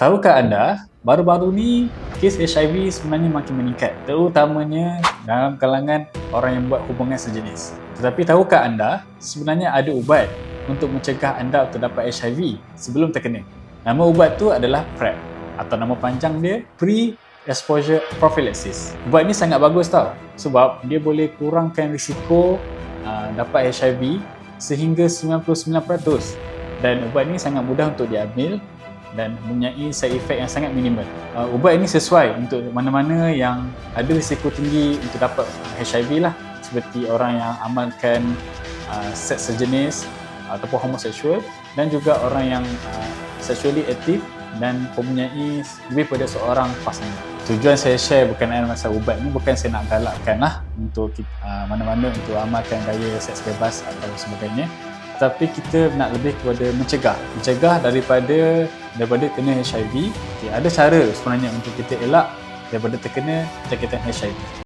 Tahukah anda, baru-baru ni kes HIV sebenarnya makin meningkat, terutamanya dalam kalangan orang yang buat hubungan sejenis. Tetapi tahukah anda, sebenarnya ada ubat untuk mencegah anda terdapat HIV sebelum terkena. Nama ubat tu adalah PrEP atau nama panjang dia Pre-Exposure Prophylaxis. Ubat ni sangat bagus tau, sebab dia boleh kurangkan risiko dapat HIV sehingga 99%. Dan ubat ni sangat mudah untuk diambil dan mempunyai side effect yang sangat minimal. Ubat ini sesuai untuk mana-mana yang ada risiko tinggi untuk dapat HIV lah, seperti orang yang amalkan seks sejenis ataupun homoseksual, dan juga orang yang sexually aktif dan mempunyai lebih pada seorang pasangan. Tujuan saya share berkenaan masalah ubat ni bukan saya nak galakkan lah untuk mana-mana untuk amalkan gaya seks bebas atau sebagainya, tapi kita nak lebih kepada mencegah daripada kena HIV. Ada cara sebenarnya untuk kita elak daripada terkena jangkitan HIV.